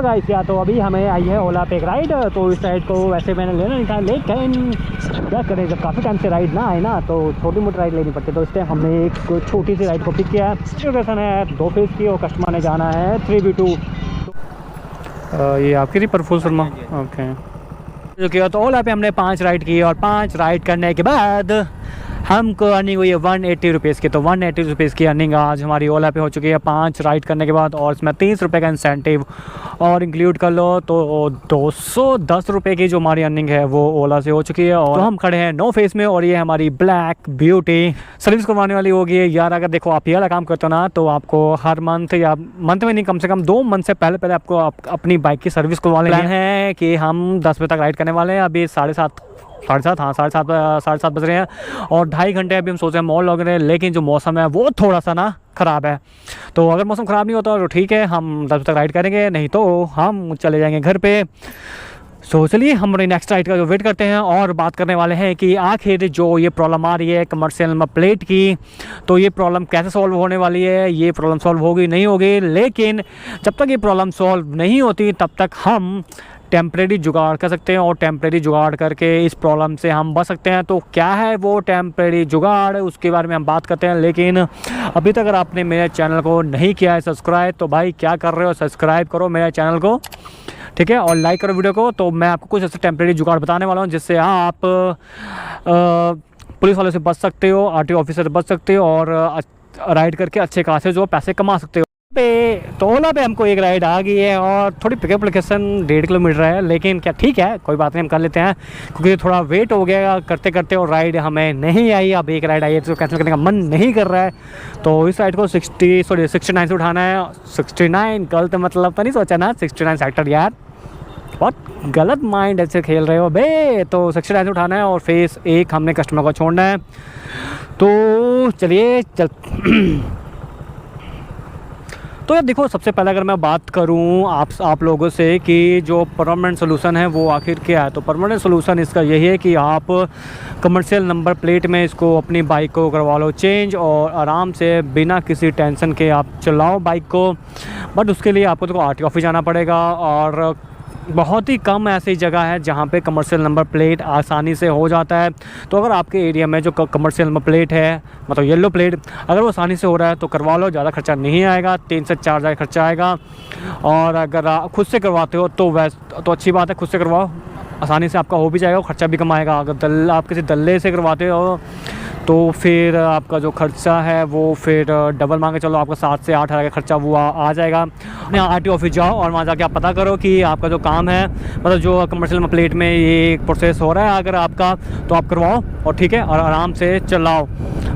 Guys या तो अभी हमें आई है ओला पे एक राइड, तो इस राइड को वैसे मैंने लेना नहीं था, लेकिन क्या करें जब काफ़ी टाइम से राइड ना आए ना तो छोटी मोटी राइड लेनी पड़ती है। तो इस टाइम हमने एक छोटी सी राइड को पिक किया है। लोकेशन है 2 फेज़ की और कस्टमर ने जाना है 3v2। ये आपकी थी प्रफुल्ल शर्मा, ओके। जो किया तो ओला पे हमने 5 राइड की और 5 राइड करने के बाद हमको अर्निंग हुई है 180 रुपीज़ की। तो 180 रुपीज़ की अर्निंग आज हमारी ओला पे हो चुकी है 5 राइड करने के बाद, और इसमें 30 रुपये का इंसेंटिव और इंक्लूड कर लो तो 210 रुपये की जो हमारी अर्निंग है वो ओला से हो चुकी है। और तो हम खड़े हैं 9 फेज़ में और ये हमारी ब्लैक ब्यूटी सर्विस करवाने वाली होगी यार। अगर देखो आप ये वाला काम करते हो ना तो आपको हर मंथ या मंथ में नहीं कम से कम 2 मंथ से पहले आपको अपनी बाइक की सर्विस करवा लेना है कि हम 10 बजे तक राइड करने वाले हैं। अभी 7:30 हाँ 7:30 बज रहे हैं और 2.5 घंटे अभी हम सोच रहे हैं मॉल लग रहे हैं, लेकिन जो मौसम है वो थोड़ा सा ना ख़राब है। तो अगर मौसम ख़राब नहीं होता तो ठीक है, हम 10 बजे तक राइड करेंगे, नहीं तो हम चले जाएंगे घर पे। सो चलिए हम नेक्स्ट राइड का जो वेट करते हैं और बात करने वाले हैं कि आखिर जो ये प्रॉब्लम आ रही है कमर्शियल नंबर प्लेट की, तो ये प्रॉब्लम कैसे सॉल्व होने वाली है, ये प्रॉब्लम सॉल्व होगी नहीं होगी। लेकिन जब तक ये प्रॉब्लम सॉल्व नहीं होती तब तक हम टेम्परेरी जुगाड़ कर सकते हैं और टेम्परेरी जुगाड़ करके इस प्रॉब्लम से हम बच सकते हैं। तो क्या है वो टेम्परेरी जुगाड़, उसके बारे में हम बात करते हैं। लेकिन अभी तक अगर आपने मेरे चैनल को नहीं किया है सब्सक्राइब, तो भाई क्या कर रहे हो, सब्सक्राइब करो मेरे चैनल को, ठीक है, और लाइक करो वीडियो को। तो मैं आपको कुछ ऐसे टेम्परेरी जुगाड़ बताने वाला हूँ जिससे आप पुलिस वालों से बच सकते हो, आरटीओ ऑफिसर से बच सकते हो और राइड करके अच्छे खासे जो पैसे कमा सकते हो। तो ओला पे हमको एक राइड आ गई है और थोड़ी पिकअप लोकेशन 1.5 किलोमीटर है, लेकिन क्या ठीक है, कोई बात नहीं, हम कर लेते हैं क्योंकि थोड़ा वेट हो गया करते करते और राइड हमें नहीं आई। अब एक राइड आई है तो कैंसिल करने का मन नहीं कर रहा है। तो इस राइड को 69 से उठाना है। 69 गलत मतलब तो नहीं सोचा ना, 69 सेक्टर यार, बहुत गलत माइंड ऐसे खेल रहे हो बे। तो 69 से उठाना है और फेज़ 1 हमने कस्टमर को छोड़ना है। तो चलिए तो यार देखो, सबसे पहले अगर मैं बात करूं आप लोगों से कि जो परमानेंट सोल्यूशन है वो आखिर क्या है, तो परमानेंट सोल्यूशन इसका यही है कि आप कमर्शियल नंबर प्लेट में इसको अपनी बाइक को करवा लो चेंज और आराम से बिना किसी टेंशन के आप चलाओ बाइक को। बट उसके लिए आपको तो आरटीओ ऑफिस जाना पड़ेगा और बहुत ही कम ऐसी जगह है जहाँ पे कमर्शियल नंबर प्लेट आसानी से हो जाता है। तो अगर आपके एरिया में जो कमर्शियल नंबर प्लेट है, मतलब येलो प्लेट, अगर वो आसानी से हो रहा है तो करवा लो, ज़्यादा खर्चा नहीं आएगा, 3 से 4 हज़ार खर्चा आएगा। और अगर आप खुद से करवाते हो तो तो अच्छी बात है, खुद से करवाओ, आसानी से आपका हो भी जाएगा, खर्चा भी कम आएगा। अगर आप किसी दल्ले से करवाते हो तो फिर आपका जो खर्चा है वो फिर डबल मान के चलो, आपका 7 से 8 हज़ार का खर्चा वो आ जाएगा। अपने आरटीओ ऑफिस जाओ और वहाँ जाके आप पता करो कि आपका जो काम है, मतलब जो कमर्शियल प्लेट में ये प्रोसेस हो रहा है अगर आपका, तो आप करवाओ और ठीक है और आराम से चलाओ।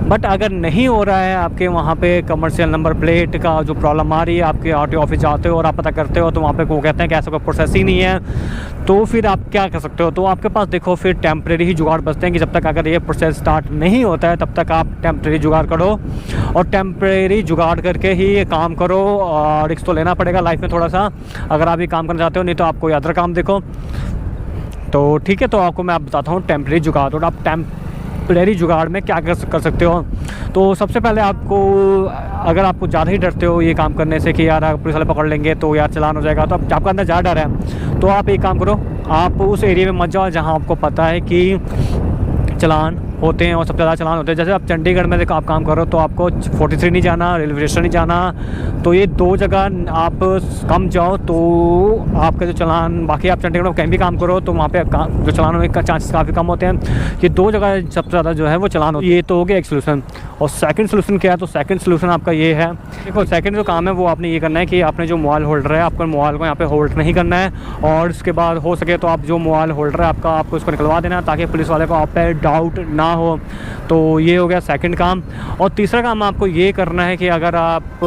बट अगर नहीं हो रहा है आपके वहाँ पे कमर्शियल नंबर प्लेट का जो प्रॉब्लम आ रही है, आपके आरटीओ ऑफिस जाते हो और आप पता करते हो तो वहाँ पे वो कहते हैं कि ऐसा कोई प्रोसेस ही नहीं है, तो फिर आप क्या कर सकते हो, तो आपके पास देखो फिर टेम्परेरी ही जुगाड़ बचते हैं कि जब तक अगर ये प्रोसेस स्टार्ट नहीं होता है तब तक आप टेम्परेरी जुगाड़ करो और टेम्परेरी जुगाड़ करके ही ये काम करो। और रिस्क तो लेना पड़ेगा लाइफ में थोड़ा सा अगर आप ये काम करना चाहते हो, नहीं तो आपको अदर काम देखो। तो ठीक है, तो आपको मैं बताता हूँ टेम्परेरी जुगाड़, और आप टेम्परेरी जुगाड़ में क्या कर सकते हो। तो सबसे पहले आपको, अगर आपको ज़्यादा ही डरते हो ये काम करने से कि यार अगर पुलिस वाले पकड़ लेंगे तो यार चालान हो जाएगा, तो आपका अंदर ज़्यादा डर है, तो आप एक काम करो, आप उस एरिया में मत जाओ जहाँ आपको पता है कि चालान होते हैं और सबसे ज़्यादा चालान होते हैं। जैसे आप चंडीगढ़ में देखो आप काम करो तो आपको 43 नहीं जाना, रेलवे स्टेशन नहीं जाना, तो ये 2 जगह आप कम जाओ तो आपका जो चालान, बाकी आप चंडीगढ़ में कहीं भी काम करो तो वहाँ पे जो चालान होने का चांसेस काफ़ी कम होते हैं। ये 2 जगह सबसे ज़्यादा जो है वो चालान होती है। ये तो हो गया एक सोल्यूशन। और सेकंड सोल्यूशन क्या है, तो सेकंड सोल्यूशन आपका ये है, देखो सेकंड जो काम है वो आपने ये करना है कि आपने जो मोबाइल होल्डर है, आपको मोबाइल को यहाँ पे होल्ड नहीं करना है और उसके बाद हो सके तो आप जो मोबाइल होल्डर है आपको उसको निकलवा देना ताकि पुलिस वाले को आप पे डाउट ना हो। तो ये हो गया सेकंड काम। और तीसरा काम आपको ये करना है कि अगर आप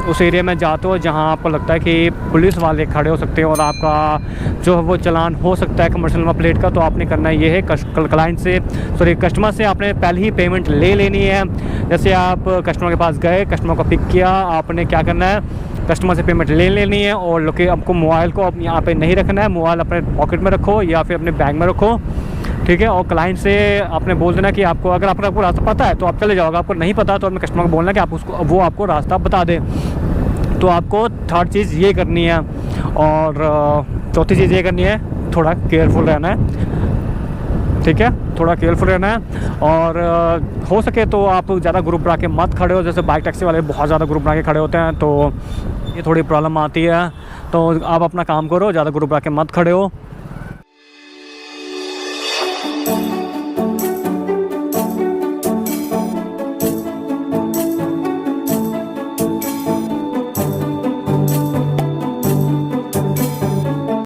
उस एरिया में जाते हो जहाँ आपको लगता है कि पुलिस वाले खड़े हो सकते हैं और आपका जो है वो चालान हो सकता है कमर्शियल नंबर प्लेट का, तो आपने करना ये है क्लाइंट से, सॉरी कस्टमर से आपने पहले ही पेमेंट ले लेनी है। जैसे आप कस्टमर के पास गए, कस्टमर को पिक किया, आपने क्या करना है, कस्टमर से पेमेंट ले लेनी है और आपको मोबाइल को यहाँ पे नहीं रखना है, मोबाइल अपने पॉकेट में रखो या फिर अपने बैग में रखो, ठीक है। और क्लाइंट से आपने बोल देना कि आपको अगर आपको रास्ता पता है तो आप चले जाओगे, आपको नहीं पता तो अपने कस्टमर को बोलना कि आप उसको वो आपको रास्ता बता दे। तो आपको थर्ड चीज़ ये करनी है, और चौथी चीज़ ये करनी है, थोड़ा केयरफुल रहना है, ठीक है, थोड़ा केयरफुल रहना है। और हो सके तो आप ज़्यादा ग्रुप बना के मत खड़े हो, जैसे बाइक टैक्सी वाले बहुत ज़्यादा ग्रुप बना के खड़े होते हैं, तो ये थोड़ी प्रॉब्लम आती है। तो आप अपना काम करो, ज़्यादा ग्रुप बना के मत खड़े हो।